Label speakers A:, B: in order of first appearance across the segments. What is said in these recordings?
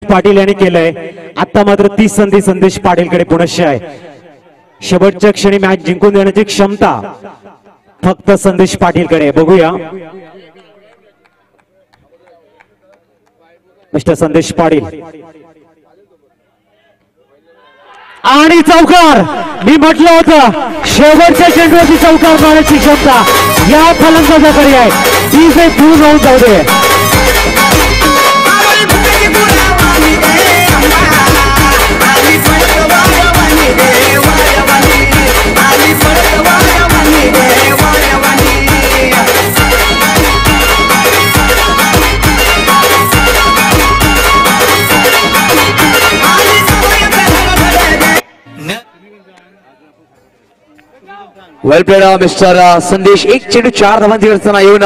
A: पाटील यांनी केलंय। आता मात्र ती संधी संदेश पाटीलकडे पुनश्च आहे। शेवटच्या क्षणी मॅच जिंकून देण्याची क्षमता फक्त संदेश पाटीलकडे। बघूया मिस्टर संदेश पाटील आणि चौकार। मी म्हटलं होतं शेवटच्या चेंडूवरती चौकार मारण्याची क्षमता या फलंदाजाकडे आहे। ती जे पूर्ण होऊन जाऊ दे।
B: वेल प्लेड मिस्टर संदेश। एक चेंडू 4 धावांची रचना येऊन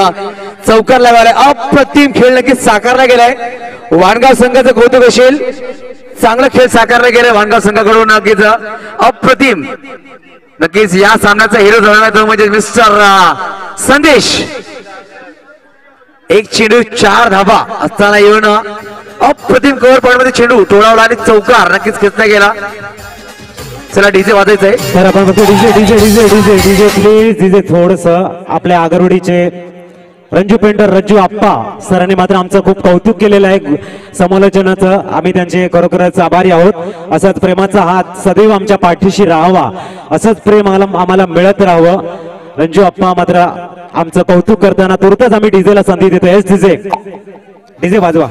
B: चौकार लावायला अप्रतिम खेळ नक्कीच साकारला गेलाय। वाणगाव संघाचं कौतुक असेल। चांगला खेळ साकारला गेलाय वाणगाव संघाकडून। नक्कीच अप्रतिम। नक्कीच या सामन्याचा हिरो झाला तो म्हणजे मिस्टर संदेश। एक चेंडू 4 धावा असताना येऊन अप्रतिम कव्हर पॉइंट मध्ये चेंडू टोळावला आणि चौकार नक्कीच खेचला गेला। चला डीजे वाजायचंय।
A: तर आपण बघतो DJ DJ DJ DJ DJ please DJ थोडस। आपल्या आगरवडीचे रंजू पेंटर रज्जू आप्पा सरांनी मात्र आमचं खूप कौतुक केलेलं आहे समालोचनाचं। आम्ही त्यांचे खरोखरच आभारी आहोत। असाच प्रेमाचा हात सदैव आमच्या पाठीशी राहावा, असंच प्रेम आम्हाला मिळत राहावं। रंजू आप्पा मात्र आमचं कौतुक करताना तुर्तच आम्ही डीजेला संधी देतो। एस डीजे डीजे वाजवा।